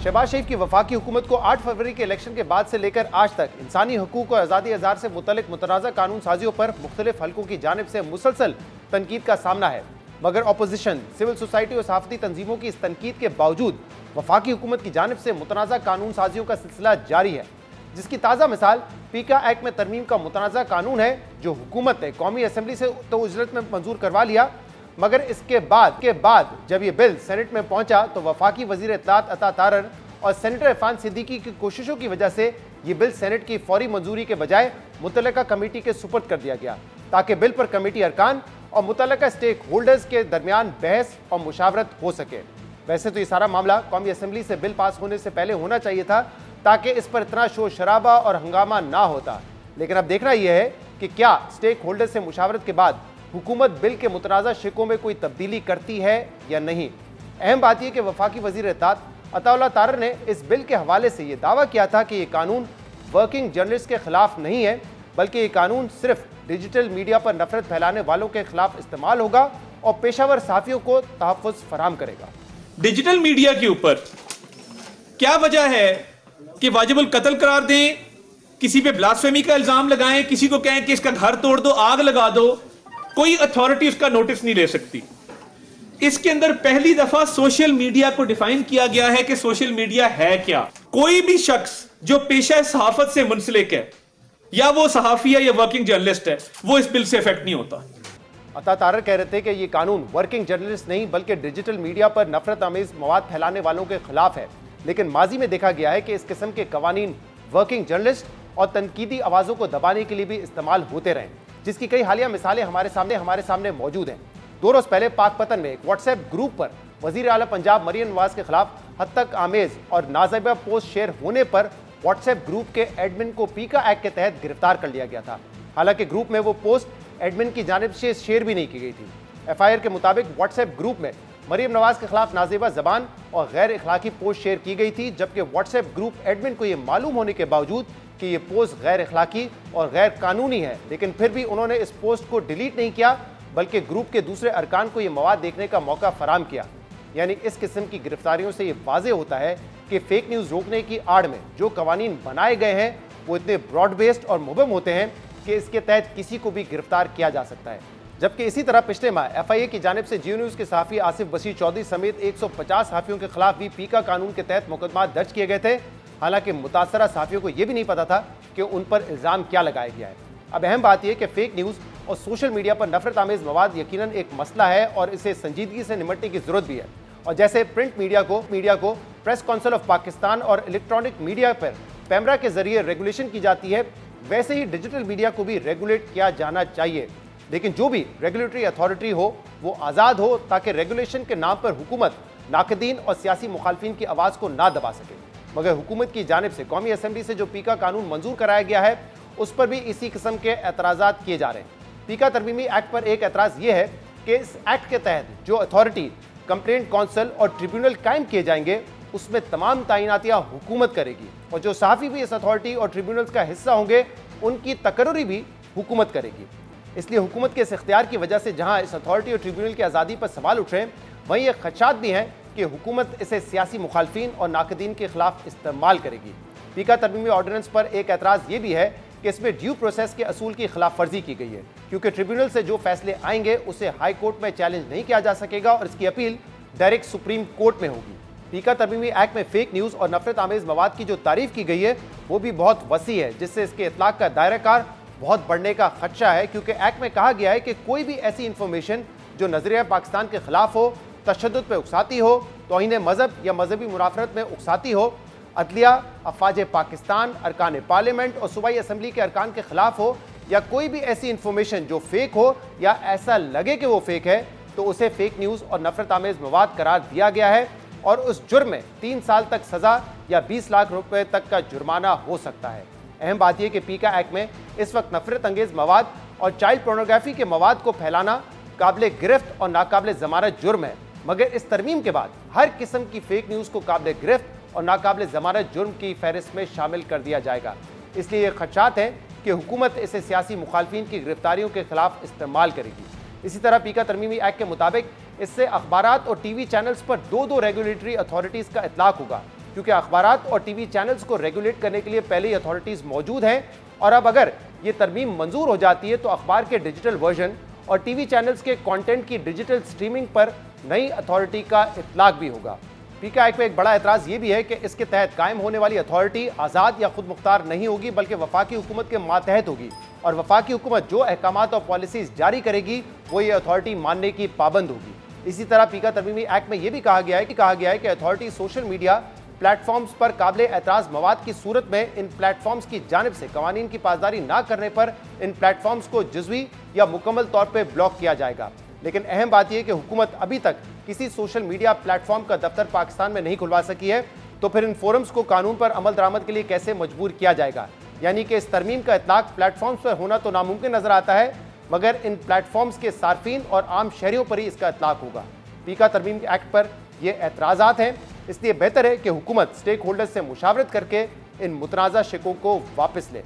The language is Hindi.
शहबाज शरीफ की वफाकी हुकूमत को 8 फरवरी के इलेक्शन के बाद से लेकर आज तक इंसानी हकूक और आज़ादी अज़हार से मुतल्लिक मुतनाज़ा कानून साजियों पर मुख्तलिफ हलकों की जानिब से मुसलसल तनकीद का सामना है, मगर अपोजिशन, सिविल सोसाइटी और सहाफ़ती तंजीमों की इस तनकीद के बावजूद वफाकी हुकूमत की जानिब से मुतनाज़ा कानून साजियों का सिलसिला जारी है, जिसकी ताज़ा मिसाल पीका एक्ट में तरमीम का मुतनाज़ा कानून है, जो हुकूमत ने कौमी असम्बली से तो उजरत में मंजूर करवा लिया, मगर इसके बाद जब ये बिल सेनेट में पहुंचा तो वफाकी वजीर इत्तलात अता तारर और सेनेटर इरफान सिद्दीकी की कोशिशों की वजह से ये बिल सेनेट की फौरी मंजूरी के बजाय मुतल्लिका कमेटी के सुपुर्द कर दिया गया, ताकि बिल पर कमेटी अरकान और मुतल्लिका स्टेक होल्डर्स के दरमियान बहस और मुशावरत हो सके। वैसे तो ये सारा मामला कौमी असम्बली से बिल पास होने से पहले होना चाहिए था, ताकि इस पर इतना शोर शराबा और हंगामा ना होता, लेकिन अब देखना यह है कि क्या स्टेक होल्डर्स से मुशावरत के बाद हुकूमत बिल के मुतनाज़ा शिकों में कोई तब्दीली करती है या नहीं। अहम बात यह कि वफाकी वजीर इत्तलात अताउल्लाह तारर ने इस बिल के हवाले से यह दावा किया था कि यह कानून वर्किंग जर्नलिस्ट के खिलाफ नहीं है, बल्कि यह कानून सिर्फ डिजिटल मीडिया पर नफरत फैलाने वालों के खिलाफ इस्तेमाल होगा और पेशावर सहाफ़ियों को तहफ़्फ़ुज़ फराहम करेगा। डिजिटल मीडिया के ऊपर क्या वजह है कि वाजिबुल कत्ल करार दें, किसी पे ब्लास्फेमी का इल्जाम लगाएं, किसी को कहें कि इसका घर तोड़ दो, आग लगा दो, कोई अथॉरिटी उसका नोटिस नहीं ले सकती। इसके अंदर पहली दफा सोशल मीडिया को डिफाइन किया गया है कि सोशल मीडिया है क्या। कोई भी शख्स जो पेशा सहाफत से मुंसलिक है, या वो सहाफी है या वर्किंग जर्नलिस्ट है, वो इस बिल से इफेक्ट नहीं होता। अता तारर कह रहे थे कि ये कानून वर्किंग जर्नलिस्ट नहीं बल्कि डिजिटल मीडिया पर नफरत आमेज मवाद फैलाने वालों के खिलाफ है, लेकिन माजी में देखा गया है कि इस किस्म के कवानीन वर्किंग जर्नलिस्ट और तनकीदी आवाज़ों को दबाने के लिए भी इस्तेमाल होते रहे, जिसकी कई हालिया मिसालें हमारे सामने मौजूद हैं। 2 रोज़ पहले पाकपतन में एक व्हाट्सएप ग्रुप पर वज़ीर आला पंजाब मरियम नवाज के खिलाफ हद तक आमेज और नाज़िबा पोस्ट शेयर होने पर व्हाट्सएप ग्रुप के एडमिन को पीका एक्ट के तहत गिरफ्तार कर लिया गया था। हालांकि ग्रुप में वो पोस्ट एडमिन की जानिब से शेयर भी नहीं की गई थी। FIR के मुताबिक व्हाट्सएप ग्रुप में मरियम नवाज के खिलाफ नाज़िबा ज़बान और गैर इखलाकी पोस्ट शेयर की गई थी, जबकि व्हाट्सएप ग्रुप एडमिन को यह मालूम होने के बावजूद कि ये पोस्ट गैर इखलाकी और गैर कानूनी है, लेकिन फिर भी उन्होंने इस पोस्ट को डिलीट नहीं किया, बल्कि ग्रुप के दूसरे अरकान को ये मवाद देखने का मौका फराहम किया। यानी इस किस्म की गिरफ्तारियों से ये वाज़ेह होता है कि फेक न्यूज़ रोकने की आड़ में जो कवानीन बनाए गए हैं वो इतने ब्रॉड बेस्ड और मुबहम होते हैं कि इसके तहत किसी को भी गिरफ्तार किया जा सकता है। जबकि इसी तरह पिछले माह FIA की जानिब से जियो न्यूज़ के सहाफ़ी आसिफ बशीर चौधरी समेत 150 सहाफ़ियों के खिलाफ भी पीका कानून के तहत मुकदमा दर्ज किए गए थे। हालांकि मुतासरा सहाफ़ियों को यह भी नहीं पता था कि उन पर इल्ज़ाम क्या लगाया गया है। अब अहम बात यह कि फेक न्यूज़ और सोशल मीडिया पर नफरत आमेज़ मवाद यकीनन एक मसला है और इसे संजीदगी से निपटने की ज़रूरत भी है। और जैसे प्रिंट मीडिया को प्रेस काउंसिल ऑफ पाकिस्तान और इलेक्ट्रॉनिक मीडिया पर पैमरा के जरिए रेगुलेशन की जाती है, वैसे ही डिजिटल मीडिया को भी रेगुलेट किया जाना चाहिए, लेकिन जो भी रेगुलेटरी अथॉरिटी हो वो आज़ाद हो, ताकि रेगुलेशन के नाम पर हुकूमत नाकदीन और सियासी मुखालफिन की आवाज़ को ना दबा सके। मगर हुकूमत की जानिब से कौमी असम्बली से जो पीका कानून मंजूर कराया गया है उस पर भी इसी किस्म के एतराज़ात किए जा रहे हैं। पीका तरमीमी एक्ट पर एक एतराज़ ये है कि इस एक्ट के तहत जो अथॉरिटी, कंप्लेंट काउंसिल और ट्रिब्यूनल कायम किए जाएंगे उसमें तमाम तैनातियाँ हुकूमत करेगी, और जो सहाफ़ी भी इस अथॉरिटी और ट्रिब्यूनल्स का हिस्सा होंगे उनकी तकर्री भी हुकूमत करेगी। इसलिए हुकूमत के इस इख्तियार की वजह से जहाँ इस अथॉरिटी और ट्रिब्यूनल की आज़ादी पर सवाल उठ रहे हैं, वहीं ये खदशात भी हैं कि हुकूमत इसे सियासी मुखालफिन और नाकदीन के खिलाफ इस्तेमाल करेगी। पीका तरमीमी ऑर्डिनेंस पर एक एतराज़ ये भी है कि इसमें ड्यू प्रोसेस के असूल की खिलाफ वर्जी की गई है, क्योंकि ट्रिब्यूनल से जो फैसले आएंगे उसे हाई कोर्ट में चैलेंज नहीं किया जा सकेगा और इसकी अपील डायरेक्ट सुप्रीम कोर्ट में होगी। पीका तरमीमी एक्ट में फेक न्यूज़ और नफरत आमेज़ मवाद की जो तारीफ की गई है वो भी बहुत वसी है, जिससे इसके इतलाक़ का दायरा कार बहुत बढ़ने का खदशा है, क्योंकि एक्ट में कहा गया है कि कोई भी ऐसी इंफॉर्मेशन जो नज़रिया पाकिस्तान के खिलाफ हो, तशद्दुद पे उकसाती हो, तौहीन मज़हब या मजहबी मुनाफरत में उकसाती हो, अदलिया, अफवाज पाकिस्तान, अरकान पार्लियामेंट और सूबाई असम्बली के अरकान के खिलाफ हो, या कोई भी ऐसी इंफॉर्मेशन जो फेक हो या ऐसा लगे कि वो फेक है, तो उसे फेक न्यूज़ और नफरत आमेज़ मवाद करार दिया गया है और उस जुर्म में 3 साल तक सज़ा या 20 लाख रुपए तक का जुर्माना हो सकता है। अहम बात यह कि पीका एक्ट में इस वक्त नफरत अंगेज़ मवाद और चाइल्ड पोर्नोग्राफी के मवाद को फैलाना काबिल गिरफ्त और नाकाबिल ज़मानत जुर्म है, मगर इस तरमीम के बाद हर किस्म की फेक न्यूज़ को काबिल गिरफ्त और नाकाबिल ज़मानत जुर्म की फहरिस्त में शामिल कर दिया जाएगा। इसलिए ये खदशात हैं कि हुकूमत इसे सियासी मुखालफिन की गिरफ्तारियों के खिलाफ इस्तेमाल करेगी। इसी तरह पीका तरमीमी एक्ट के मुताबिक इससे अखबारात और TV चैनल्स पर 2 रेगुलेटरी अथॉरिटीज़ का इतलाक होगा, क्योंकि अखबारात और टीवी चैनल्स को रेगुलेट करने के लिए पहले ही अथॉरिटीज मौजूद हैं और अब अगर ये तरमीम मंजूर हो जाती है तो अखबार के डिजिटल वर्जन और टीवी चैनल्स के कंटेंट की डिजिटल स्ट्रीमिंग पर नई अथॉरिटी का इतलाक भी होगा। पीका एक्ट में एक बड़ा एतराज ये भी है कि इसके तहत कायम होने वाली अथॉरिटी आज़ाद या खुद मुख्तार नहीं होगी बल्कि वफाकी हुकूमत के मातहत होगी और वफाकी हुकूमत जो अहकामात और पॉलिसीज जारी करेगी वो ये अथॉरिटी मानने की पाबंद होगी। इसी तरह पीका तरमीमी एक्ट में यह भी कहा गया है कि अथॉरिटी सोशल मीडिया प्लेटफॉर्म्स पर काबिल एतराज़ मवाद की सूरत में इन प्लेटफॉर्म्स की जानिब से कवानीन की पासदारी ना करने पर इन प्लेटफॉर्म्स को जुज़वी या मुकम्मल तौर पर ब्लॉक किया जाएगा। लेकिन अहम बात यह है कि हुकूमत अभी तक किसी सोशल मीडिया प्लेटफॉर्म का दफ्तर पाकिस्तान में नहीं खुलवा सकी है, तो फिर इन फोरम्स को कानून पर अमल दरामद के लिए कैसे मजबूर किया जाएगा। यानी कि इस तरमीम का इतलाक प्लेटफॉर्म्स पर होना तो नामुमकिन नजर आता है, मगर इन प्लेटफॉर्म्स के सार्फिन और आम शहरियों पर ही इसका इतलाक होगा। पीका तरमीम एक्ट पर ये एतराज़ात हैं, इसलिए बेहतर है कि हुकूमत स्टेक होल्डर्स से मुशावरत करके इन मुतनाज़ा शिकों को वापस ले।